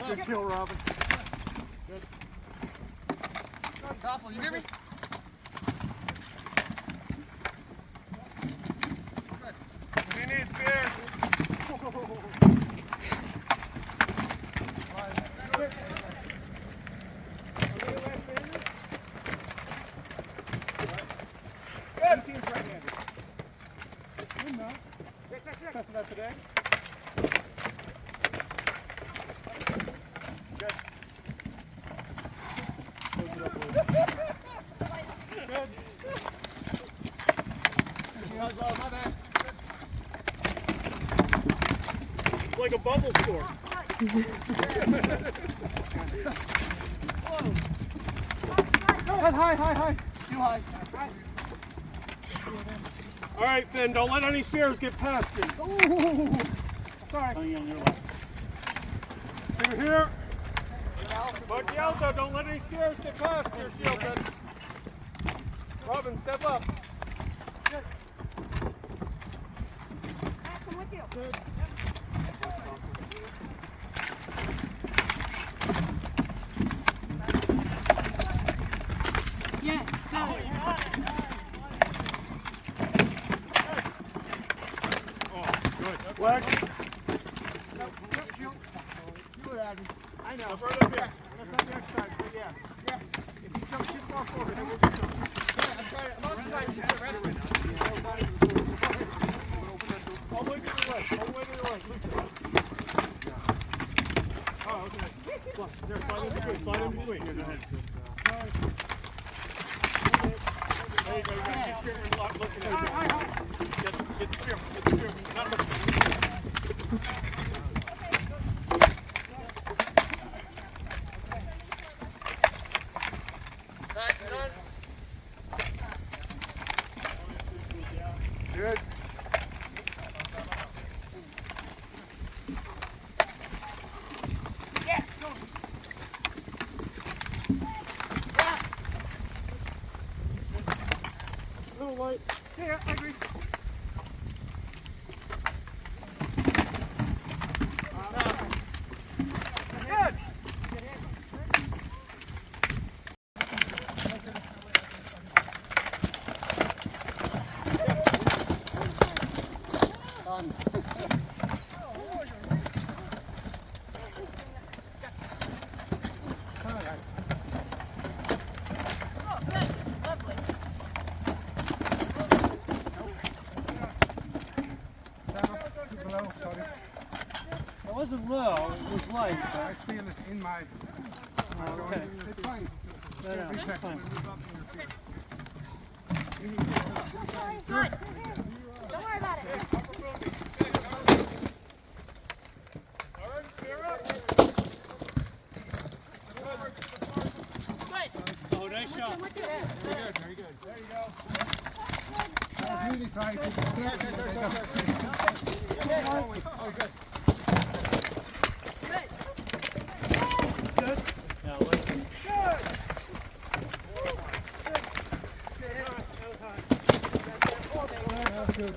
Good kill, Robin. Good. Topple, you hear me? What do you need, Spears? Good. Team's right-handed. Good enough. Check that today. It's like a bubble score. High. Too high. All right, Finn, don't let any spears get past you. Ooh. Sorry. Over here. Mark the alto, don't let any spears get past your shield, Ben. Robin, step up. Good. I'm with you. Good. Yeah. Oh, good. Flex. I know. Right up here. That's not the exercise, but yes. Yeah. If you come too far forward, then we'll do something. Yeah, I'm trying. I'm on the side. All the way to the right. All the way to the right. Oh, okay. Look, there, slide in between. Slide in between. Here, go ahead. There you go. You got to keep your lock looking at it. Get the spear. Get the spear. Not looking. Good. Yeah. A little light. Yeah, I agree. Good. It wasn't low, it was light. I feel it in my. Okay. It's fine. No, it's fine. Good. Don't worry about it. All right, clear up. Oh, nice shot. Look at it. Very good. There you go. Really try to. Oh, good. Good. Now, listen. Good. Good.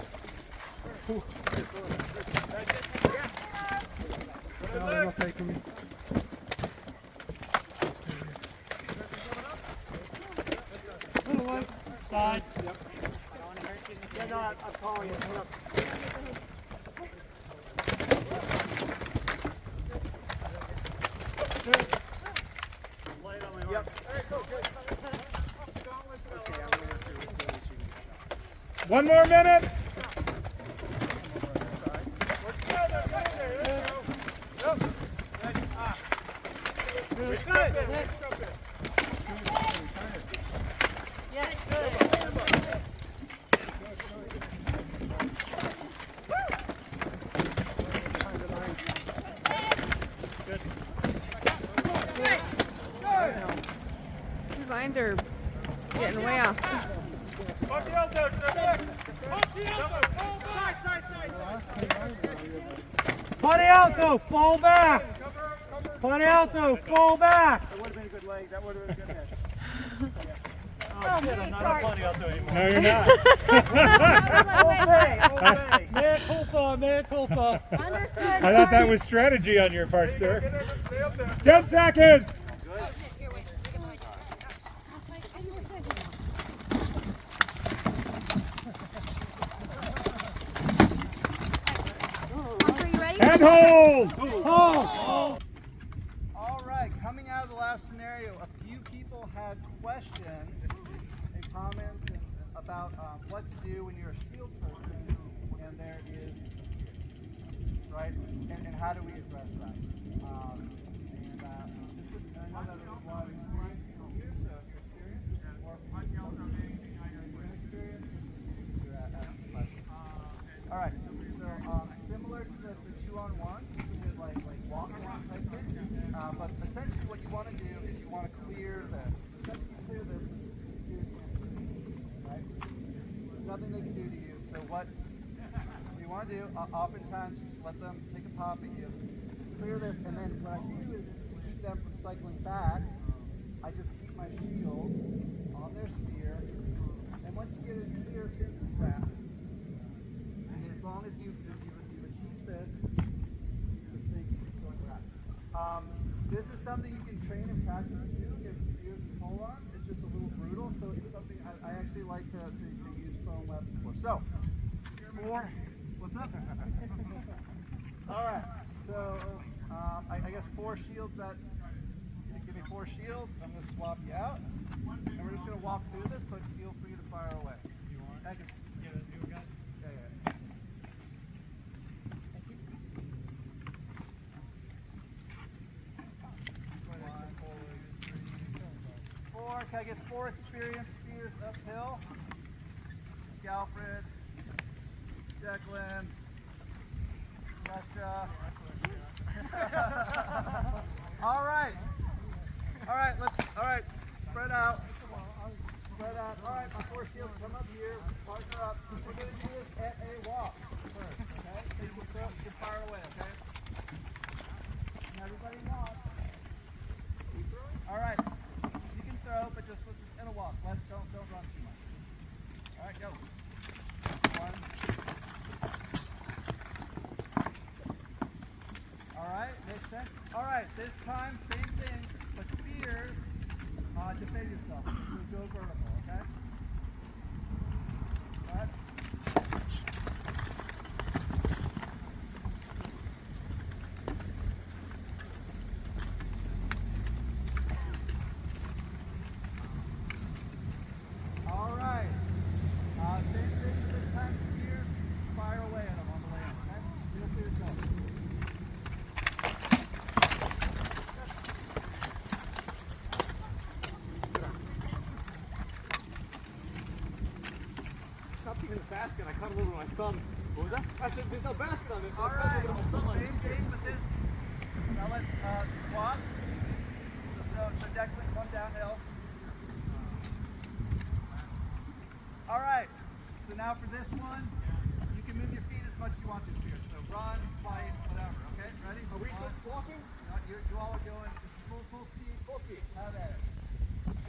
Side. Yep. Yeah, no, I'm calling it. Hold up. Yep. One more minute. Mine are getting way off. Put the elbow, Put it out though, fall back. Put it out though, fall back. That would have been a good leg. That would have been a good hit. Oh, shit, I'm not a funny out there anymore. No, you're not. Obey. Mea culpa, mea culpa. Understood. I thought that was strategy on your part, sir. 10 seconds. Are you ready? And hold. Oh. All right, coming out of the last scenario, a few people had questions and comments about what to do when you're a shield person and there is, right? And how do we address that? And I know that there's a lot of experience here, so if you're experienced, or all right, so similar to the 2-on-1, you could like walk around type thing. But essentially what you want to do is you want to clear this. Essentially clear this is right? There's nothing they can do to you. So what you want to do, oftentimes you just let them take a pop at you, clear this, and then what I do is to keep them from cycling back, I just keep my shield on their spear, and once you get it clear, here's the wrap. And as long as you've achieved this, the thing keeps going wrap. This is something you can train and practice too against spears and pole arm. It's just a little brutal, so it's something I actually like to use foam weapons for. So, what's up? All right, so I guess 4 shields that, you give me 4 shields, I'm going to swap you out. And we're just going to walk through this, but feel free to fire away. You want? I can get it, you guys? Yeah. Can I get 4 experienced spears uphill? Gilchrest, Declan, Russia. All right, spread out. All right, my 4 shields, come up here, partner up. We're going to do this at a walk first, okay? So you can fire away, okay? And everybody walk. Keep throwing? All right. Throw, but just in a walk. Don't run too much. All right, go. 1. All right, makes sense. All right, this time same thing, but spears. Defend yourself. Go vertical, okay? All right. Basket, I cut a little with my thumb. What was that? I said, there's no basket on this. So All right, same thing, but then now let's swap. So Declan, come downhill. All right, so now for this one, you can move your feet as much as you want this year. So run, fight, whatever. Okay, ready? Are we still walking? You all are going full speed. Full speed. Have at it.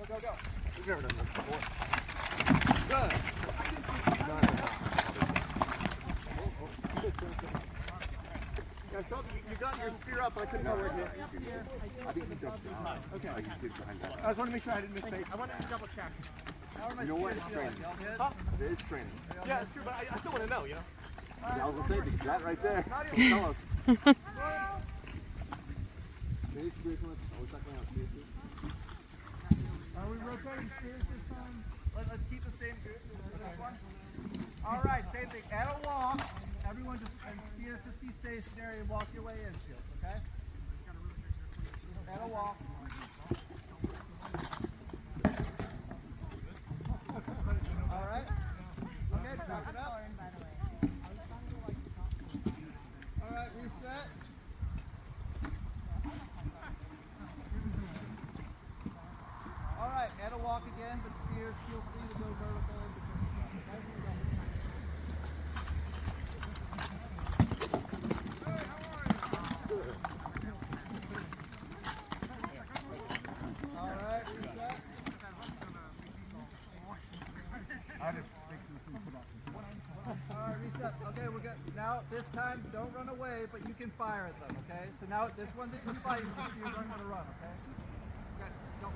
Go. We've never done this before. Good. I saw that you got your spear up, but I couldn't know where it hit. I think he jumped down. Okay. I just did behind that. I just want to make sure I didn't miss space. I wanted to double check. You know what? It's training. Huh? It is training. Yeah, it's true, but I still want to know, you know? Yeah, I was going to say, because that right there will tell us. Are we rotating spears this time? Let's keep the same group. This one. All right, same thing. At a walk, everyone just be stationary and walk your way in, shields, okay? At a walk. All right. Okay, chop it up. All right, reset. All right, at a walk again, but spear, feel free to go vertical in between yourself, okay? All right, reset. All right, reset. Okay, we're good. Now, this time, don't run away, but you can fire at them, okay? So now, this one's it's a fight. The spears aren't going to run, okay? Okay, go.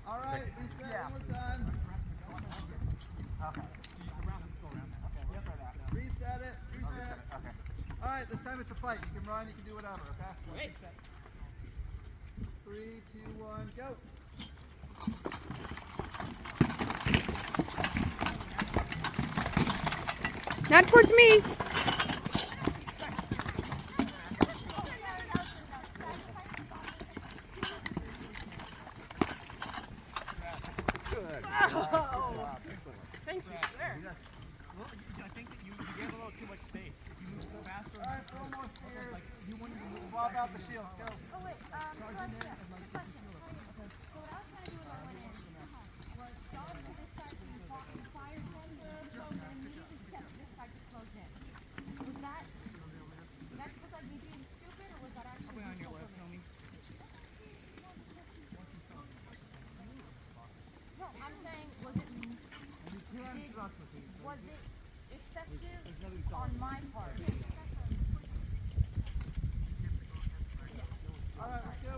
All right, reset one more time. Reset it, reset. All right, this time it's a fight. You can run, you can do whatever, okay? 3, 2, 1, go. Not towards me. Thank you. There. Well, I think that you gave a little too much space. If you move faster, All right, throw more spears. You want to swap out the shield. Go. Oh wait, question. So what I was trying to do when I went in was jog to this side so you fire from the shoulder and immediately step to this side to close in. Was that just look like me being stupid, or was that actually on your left, homie. No, I'm saying was it effective on my part? All right, let's go.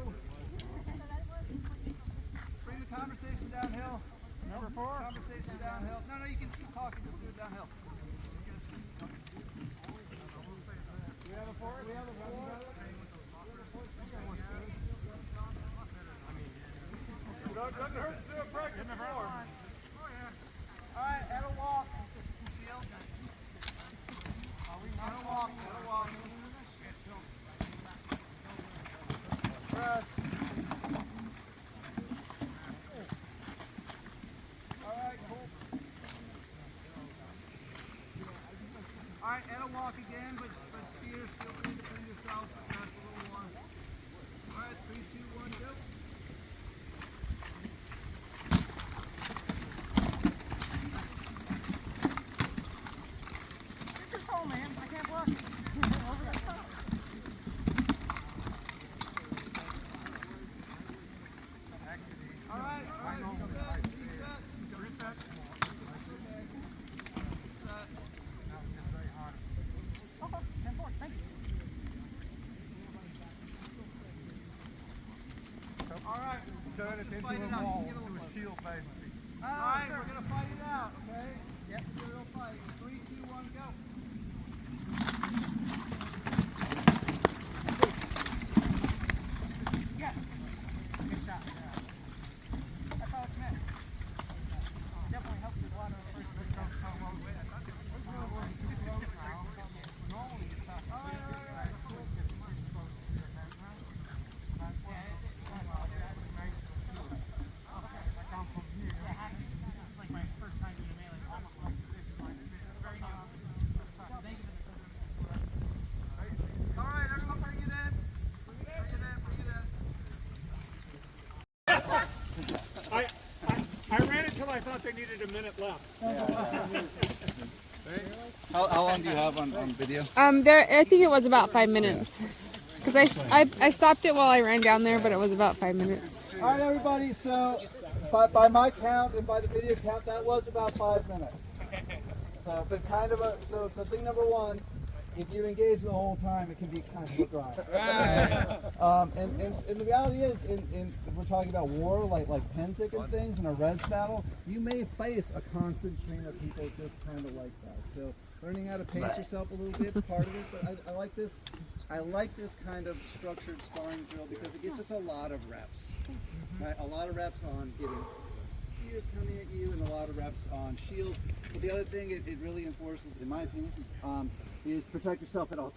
Bring the conversation downhill. Number 4. Conversation downhill. No, you can keep talking. Just do it downhill. We have a 4. We have a 4. Doesn't hurt to do a practice form. All right, at a walk. Shield. At a walk. At a walk. Press. All right, cool. All right, at a walk again, but spears, feel free to defend yourself. Press a little more. All right, 3, 2, 1, go. Let's just fight it out. You can get a little closer. All right, we're going to fight it out, okay? Yep. It's a real fight. 3, 2, 1, go. Yes. Good shot. That's how it's meant. Definitely helps with a lot of I ran it till I thought they needed a minute left. How long do you have on video? I think it was about 5 minutes. Because I stopped it while I ran down there, but it was about 5 minutes. All right, everybody. So, by my count and by the video count, that was about 5 minutes. So, but kind of so thing number 1, if you engage the whole time, it can be kind of a grind. And the reality is, if we're talking about war, like Pensick and things, in a res battle, you may face a constant stream of people just kind of like that. So learning how to pace yourself a little bit is part of it. But I like this. I like this kind of structured sparring drill because it gets us a lot of reps. Right? A lot of reps on getting spears coming at you, and a lot of reps on shields. But the other thing it really enforces, in my opinion, is protect yourself at all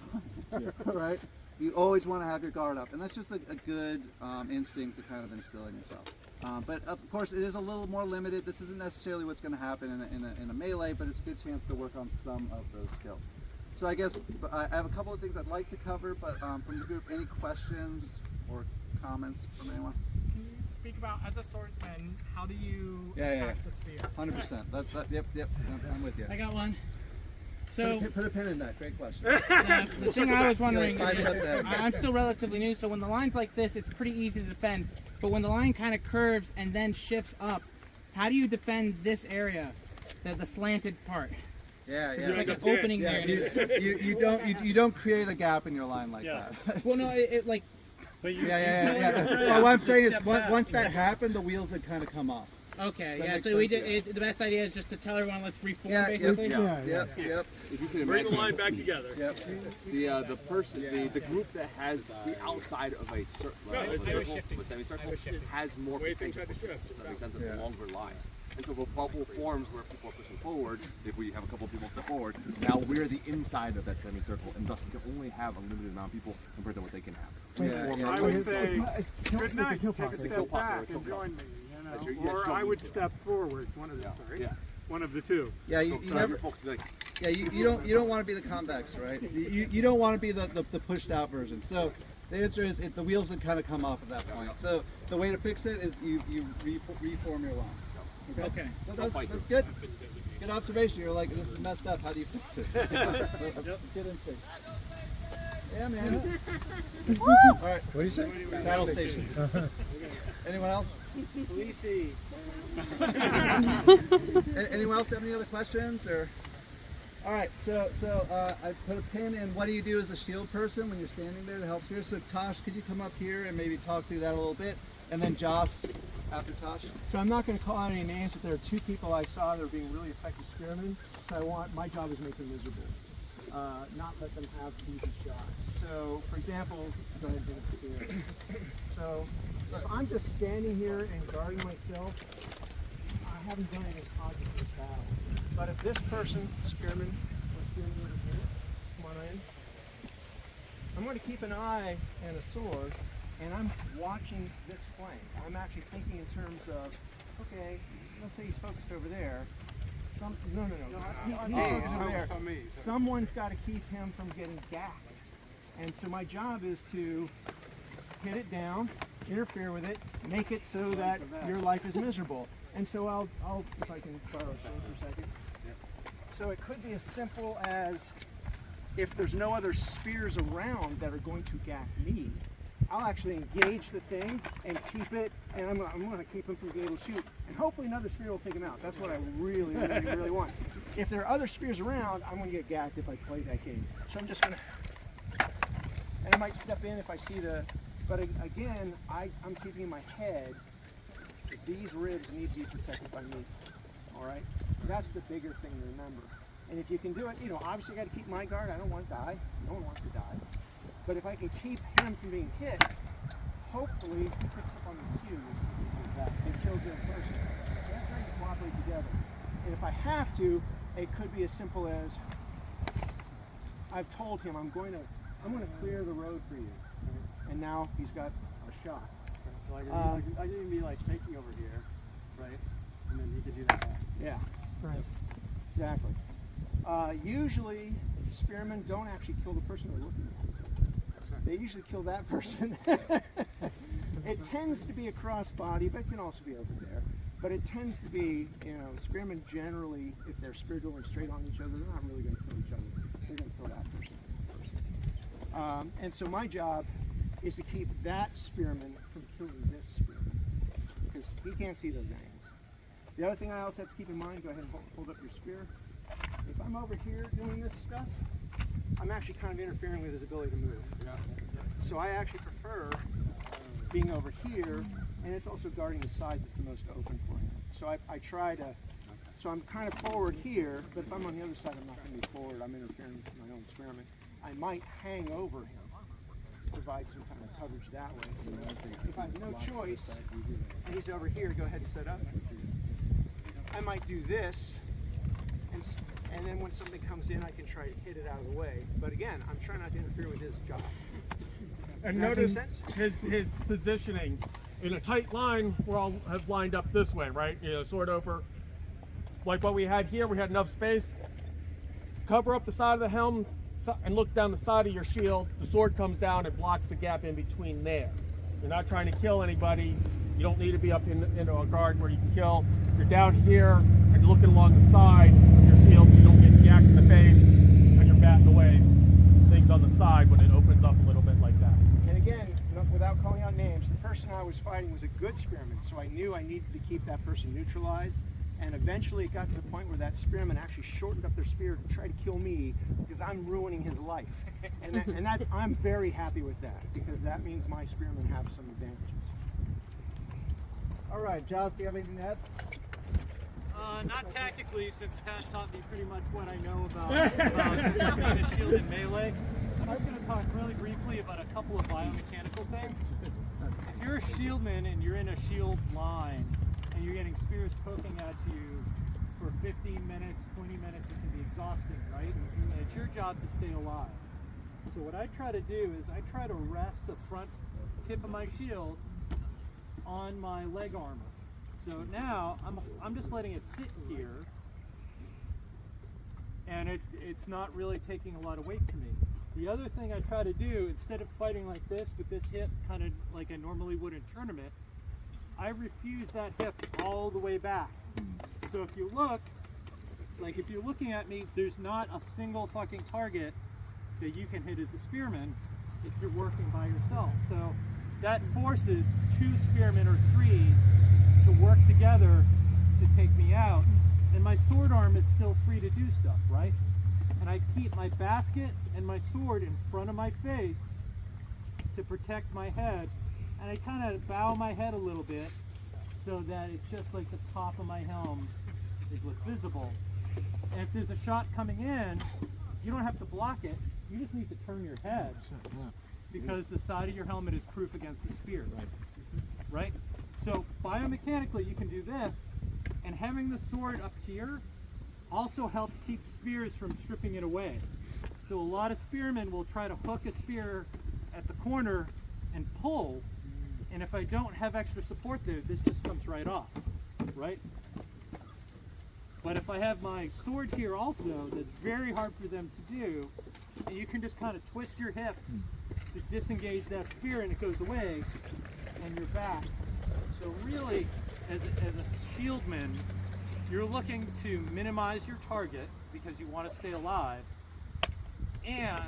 times. Right? You always want to have your guard up, and that's just a good instinct to kind of instill in yourself. But of course, it is a little more limited. This isn't necessarily what's going to happen in a melee, but it's a good chance to work on some of those skills. So I guess I have a couple of things I'd like to cover, but from the group, any questions or comments from anyone? Can you speak about, as a swordsman, how do you attack the spear? 100%. Yep. I'm with you. I got one. So Put a pin in that. Great question. the thing I was wondering, You're like 5 steps ahead. I'm still relatively new, so when the line's like this, it's pretty easy to defend. But when the line kind of curves and then shifts up, how do you defend this area, the slanted part? Yeah. There's like an opening there. You don't create a gap in your line like that. Well, no, it like. But you, Well, what I'm saying is, once that happened, the wheels would kind of come off. Okay, that yeah. make So we sense? did. The best idea is just to tell everyone, let's reform, Yeah, basically. Yep. If you can Bring imagine the line back together. Yep. the person, the group that has the outside of a semicircle has more Way things potential. had to shift. Does that make sense? It's a longer line. And so if a bubble forms where people are pushing forward, if we have a couple of people step forward, now we're the inside of that semicircle, and thus we can only have a limited amount of people compared to what they can have. I would say, good night, take a step back and join me, or I would step forward, one of the two. Yeah, you never. Folks be like, Yeah, you don't want to be the convex, right? You don't want to be the pushed out version. So the answer is the wheels would kind of come off at that point. So the way to fix it is you reform your line. Okay. That's good. Good observation. You're like, this is messed up. How do you fix it? Good instinct. Yeah, man. All right. What do you say? Battle station. Anyone else? Lisi. Anyone else have any other questions or? All right, so I put a pin in what do you do as a shield person when you're standing there to help here. So Tosh, could you come up here and maybe talk through that a little bit? And then Joss after Tosh. So I'm not going to call out any names, but there are two people I saw that are being really effective spearmen. So my job is make them miserable, not let them have easy shots. So for example, go ahead and do the spear. So if I'm just standing here and guarding myself, I haven't done anything positive in this battle. But if this person, spearman, was doing over here, come on in. I'm going to keep an eye and a sword, and I'm watching this flank. I'm actually thinking in terms of, okay, let's say he's focused over there. No. He's focused over there. Someone's got to keep him from getting gacked. And so my job is to hit it down, interfere with it, make it so that your life is miserable. And so I'll if I can borrow a sword for a second. So it could be as simple as, if there's no other spears around that are going to gack me, I'll actually engage the thing and keep it, and I'm going to keep him from being able to shoot. And hopefully another spear will take him out. That's what I really, really, really want. If there are other spears around, I'm going to get gacked if I play that game. So I'm just going to, and I might step in if I see but again, I'm keeping in my head that these ribs need to be protected by me. All right? That's the bigger thing to remember. And if you can do it, obviously I got to keep my guard. I don't want to die. No one wants to die. But if I can keep him from being hit, hopefully he picks up on the cue and kills the other person. So that's how you cooperate together. And if I have to, it could be as simple as, I've told him I'm going to clear the road for you. And now he's got a shot. So I can even be like taking over here, right? And then you can do that back. Yeah. Right. Exactly. Usually, spearmen don't actually kill the person they're looking at. They usually kill that person. It tends to be a crossbody, but it can also be over there. But it tends to be, spearmen generally, if they're spear dueling straight on each other, they're not really going to kill each other. They're going to kill that person first. And so my job is to keep that spearman from killing this spearman, because he can't see those angles. The other thing I also have to keep in mind, go ahead and hold up your spear. If I'm over here doing this stuff, I'm actually kind of interfering with his ability to move. So I actually prefer being over here, and it's also guarding the side that's the most open for him. So I try to, so I'm kind of forward here, but if I'm on the other side, I'm not going to be forward. I'm interfering with my own spearman. I might hang over him, provide some kind of coverage that way. So if I have no choice, and he's over here, go ahead and set up. I might do this, and then when something comes in, I can try to hit it out of the way. But again, I'm trying not to interfere with his job. And Does that make notice sense? his positioning. in a tight line, we're all have lined up this way, right? You know, sword over. Like what we had here, we had enough space. Cover up the side of the helm and look down the side of your shield. The sword comes down and blocks the gap in between there. You're not trying to kill anybody. You don't need to be up into a guard where you can kill. You're down here and looking along the side of your shield so you don't get yacked in the face and you're batting away things on the side when it opens up a little bit like that. And again, without calling out names, the person I was fighting was a good spearman, so I knew I needed to keep that person neutralized. And eventually it got to the point where that spearman actually shortened up their spear to try to kill me because I'm ruining his life. And I'm very happy with that because that means my spearmen have some advantages. All right, Giles, do you have anything to add? Not tactically, since Tash taught me pretty much what I know about being a shield in melee. I was going to talk really briefly about a couple of biomechanical things. If you're a shieldman and you're in a shield line and you're getting spears poking at you for 15 minutes, 20 minutes, it can be exhausting, right? And it's your job to stay alive. So what I try to do is I try to rest the front tip of my shield on my leg armor. So now I'm just letting it sit here, and it's not really taking a lot of weight to me. The other thing I try to do, instead of fighting like this with this hip kind of like I normally would in tournament, I refuse that hip all the way back. So if you look, like if you're looking at me, there's not a single fucking target that you can hit as a spearman if you're working by yourself. So that forces 2 spearmen or 3 to work together to take me out. And my sword arm is still free to do stuff, right? And I keep my basket and my sword in front of my face to protect my head. And I kind of bow my head a little bit so that it's just like the top of my helm is what's visible. And if there's a shot coming in, you don't have to block it. You just need to turn your head because the side of your helmet is proof against the spear. Right? So biomechanically, you can do this, and having the sword up here also helps keep spears from stripping it away. So a lot of spearmen will try to hook a spear at the corner and pull, and if I don't have extra support there, this just comes right off, right? But if I have my sword here also, that's very hard for them to do, and you can just kind of twist your hips to disengage that spear and it goes away, and you're back. So really, as a shieldman, you're looking to minimize your target because you want to stay alive, and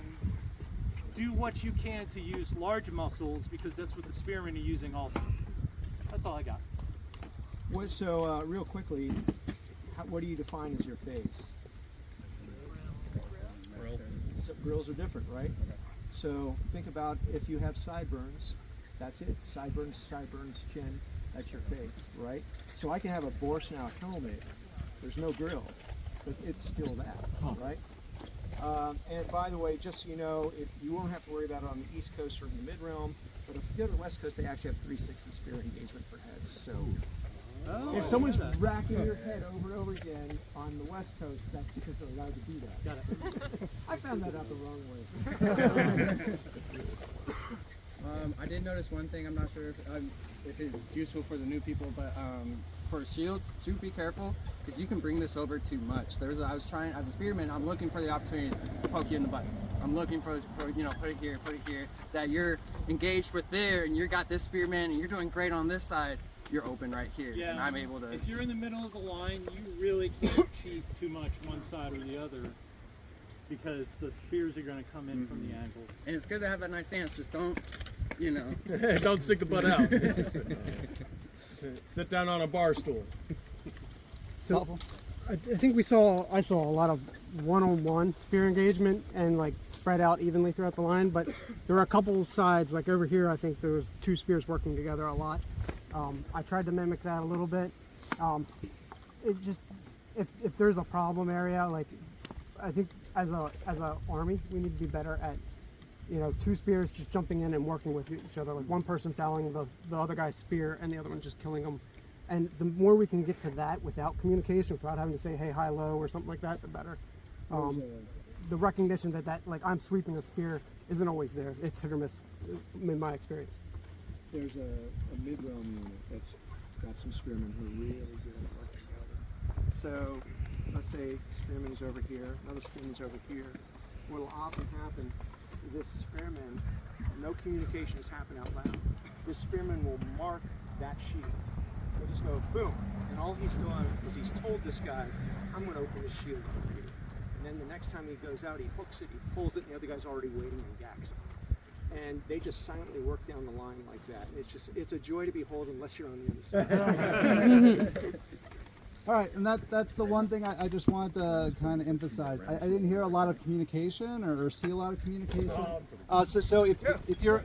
do what you can to use large muscles because that's what the spearmen are using also. That's all I got. So real quickly, what do you define as your face? Grill. So grills are different, right? Okay. So think about if you have sideburns, that's it. Sideburns, chin, that's your face, right? So I can have a boar snout helmet, there's no grill, but it's still that, right? And by the way, just so you know, you won't have to worry about it on the East Coast or in the Mid-Realm, but if you go to the West Coast, they actually have 360 spear engagement for heads. So if someone's racking your head over and over again on the West Coast, that's because they're allowed to do that. Got it. I found that out the wrong way. I did notice one thing. I'm not sure if it's useful for the new people, but for shields, do be careful because you can bring this over too much. I was trying as a spearman. I'm looking for the opportunities to poke you in the butt. I'm looking for put it here, that you're engaged with there, and you got this spearman, and you're doing great on this side. You're open right here, and I'm able to. If you're in the middle of the line, you really can't cheat too much one side or the other because the spears are going to come in from the angles. And it's good to have that nice stance. Just don't, Don't stick the butt out. Sit down on a bar stool. So I think I saw a lot of one-on-one spear engagement and like spread out evenly throughout the line, but there were a couple sides, like over here I think there was 2 spears working together a lot. I tried to mimic that a little bit. It just, if there's a problem area, like I think as a army we need to be better at 2 spears just jumping in and working with each other, like one person fouling the other guy's spear and the other one just killing them. And the more we can get to that without communication, without having to say hey, hi, low or something like that, the better. The recognition that like I'm sweeping a spear isn't always there. It's hit or miss in my experience. there's a mid-realm unit that's got some spearmen who are really good at working together. So let's say spearman is over here, another spearman's over here. What will often happen is this spearman, no communication is happening out loud. This spearman will mark that shield. He'll just go boom, and all he's doing is he's told this guy, I'm going to open this shield over here. And then the next time he goes out, he hooks it, he pulls it, and the other guy's already waiting and gacks him. And they just silently work down the line like that. It's a joy to behold unless you're on the other side. All right, and that's the one thing I just wanted to kind of emphasize. I didn't hear a lot of communication or see a lot of communication. So if you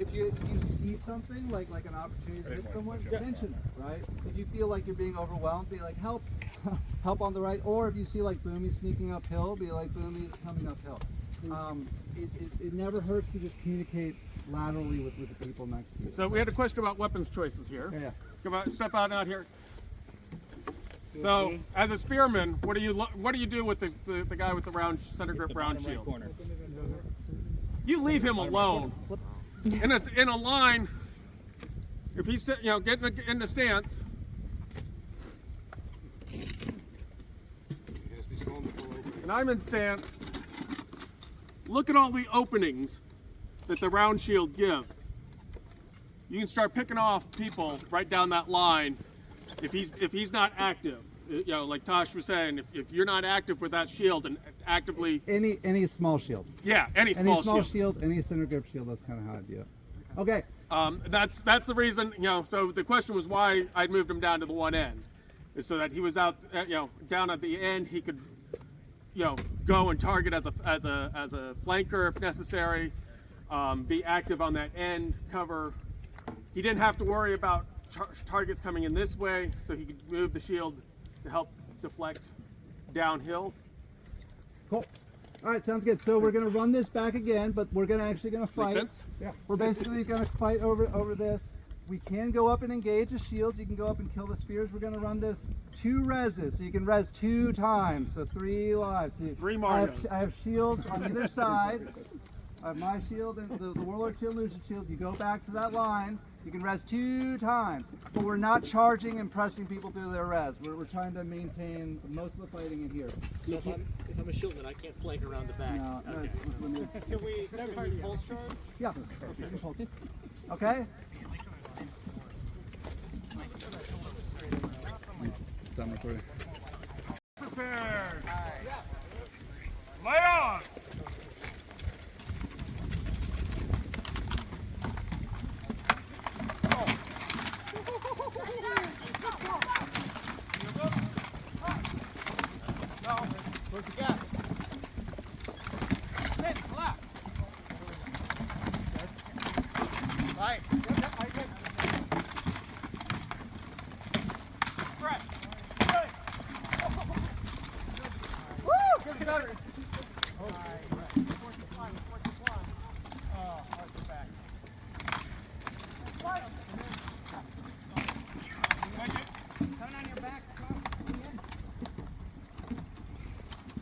see something like an opportunity to hit someone, mention it, right? If you feel like you're being overwhelmed, be like help, help on the right. Or if you see like Boomie sneaking uphill, be like Boomie is coming uphill. It never hurts to just communicate laterally with the people next to you. So we had a question about weapons choices here. Yeah. Come on, step out here. So, as a spearman, what do you do with the guy with the round center grip round shield? You leave him alone. In a line, if he's getting in the stance. And I'm in stance. Look at all the openings that the round shield gives. You can start picking off people right down that line if he's not active. Like Tosh was saying, if you're not active with that shield and actively Any small shield. Yeah, any small shield, any center grip shield. That's kind of how I do it. Okay. That's the reason. So the question was why I moved him down to the one end, is so that he was out. Down at the end, he could, go and target as a flanker if necessary. Be active on that end, cover. He didn't have to worry about targets coming in this way, so he could move the shield to help deflect downhill. Cool. All right, sounds good. So we're going to run this back again, but we're actually going to fight. Make sense? Yeah. We're basically going to fight over this. We can go up and engage the shields. You can go up and kill the spears. We're going to run this 2 reses, so you can res 2 times, so 3 lives. So 3 Marios. I have shields on either side. I have my shield and the Warlord shield, Lucian shield. You go back to that line. You can res 2 times, but we're not charging and pressing people through their res. We're trying to maintain most of the fighting in here. So if I'm a shieldman, I can't flank around the back. No, okay. Can we pulse charge? Yeah. Okay. Done recording. Prepared. Lay on. Close the gap. Sit, relax. Right. Fresh. Good. Woo! Good better. Oh, back. Turn on your back.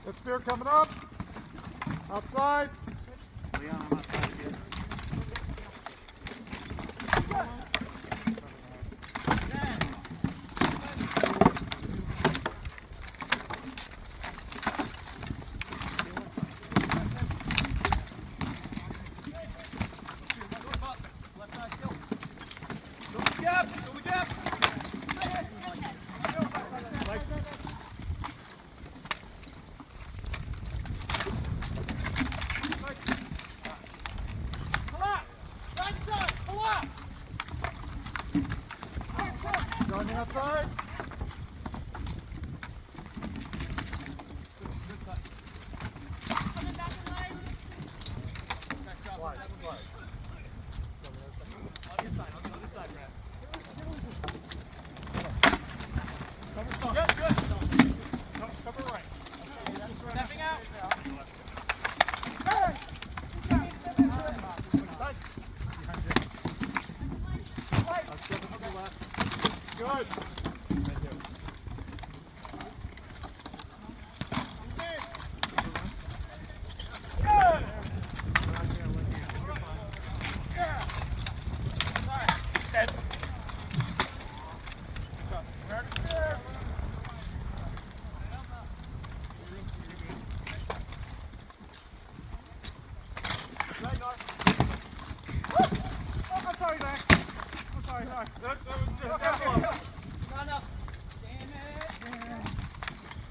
That spear coming up. Outside. Leon, I'm outside here.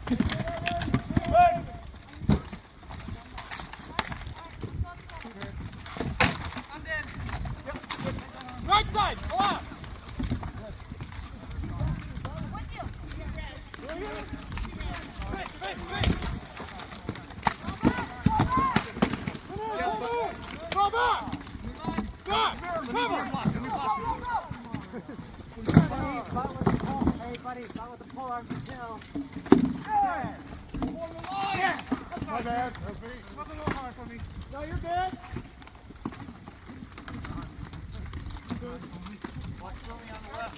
Right side, go out. Go back! Back! Cover! Hey, buddy, stop with the pull arm to kill. Yeah! My bad. That's me. That's a little hard for me. No, you're good. Watch Billy on the left.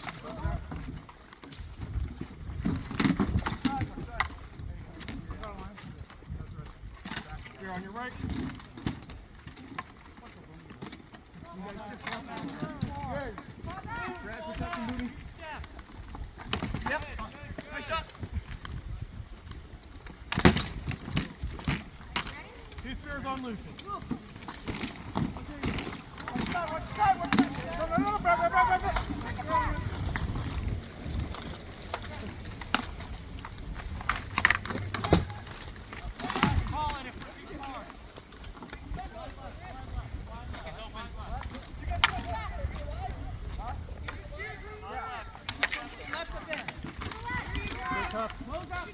You're on your right. Good. Brad, protection duty. Yep. Nice shot. Two spears on Lucian. One side.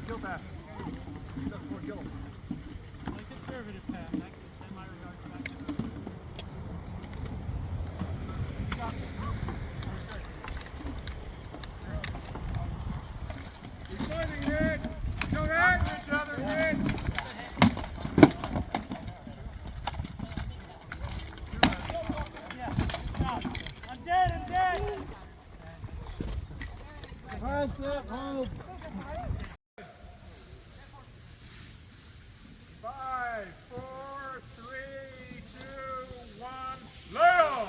No, back. That's it, hold. 5, 4, 3, 2, 1, lay on!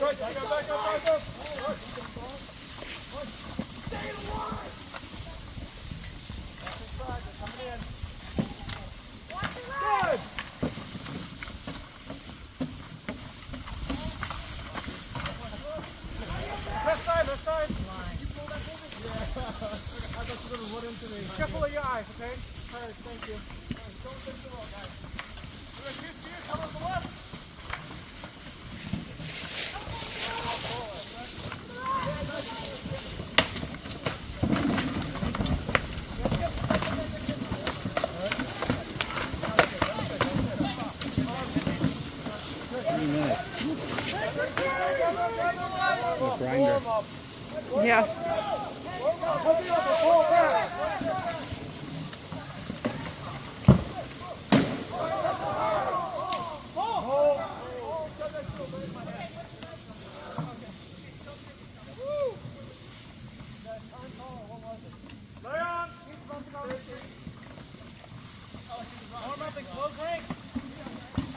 right, back up, back up, back up. Stay in the line. That's inside, they're coming in. Good. Left side, left side. Yeah. I thought you were going to run into me. Careful of your eyes, okay? All right, thank you. All right, don't take the wrong guys. We're going to shoot you. Come on the left. Grinder. Yeah. Arm up and close rank.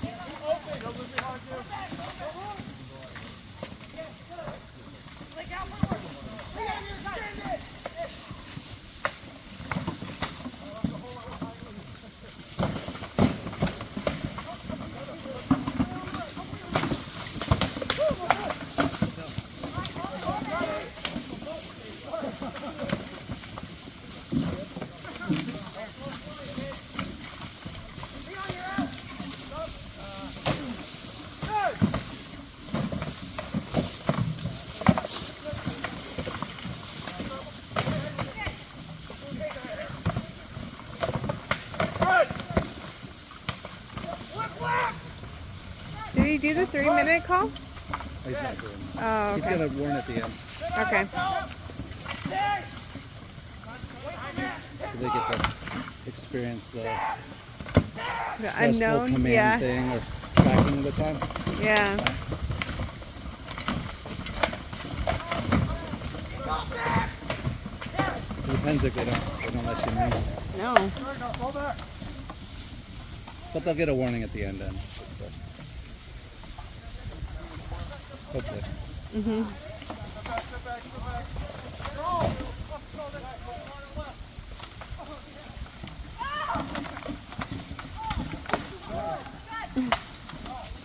Keep open. Don't lose behind you. Did he do the 3-minute call? He's not doing it. Oh, He's okay. gonna warn at the end, Okay. so they get to experience the The stressful unknown. command Yeah. thing or tracking the time. Yeah. It depends if they don't let you know. No. But they'll get a warning at the end then. Hopefully. Mhm.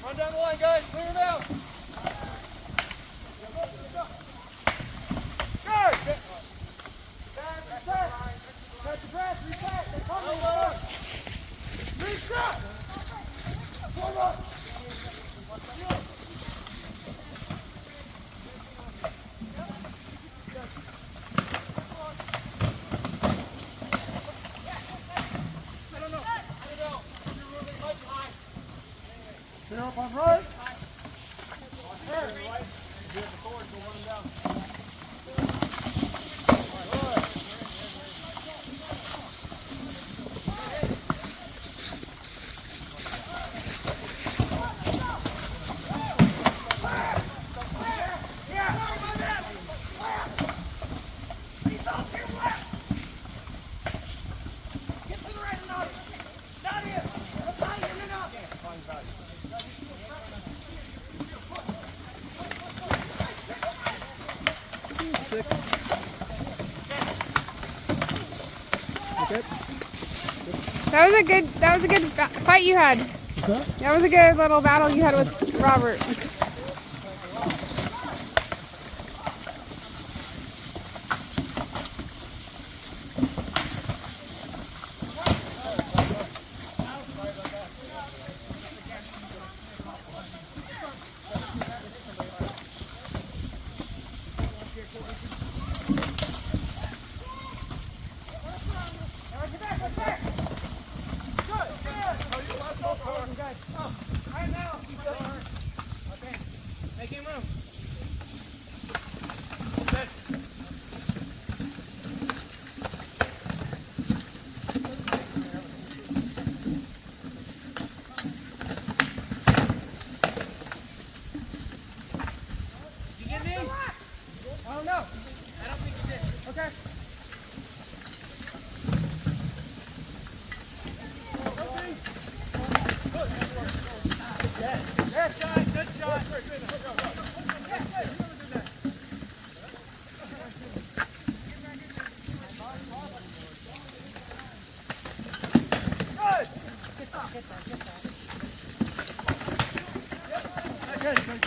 Run down the line, guys. Clear it out. Good. Reset. Catch the grass. Reset. They're coming. Reset. Form up. Clear up on right. That was a good fight you had. That was a good little battle you had with Robert. Yes, guys, good shot. Sure,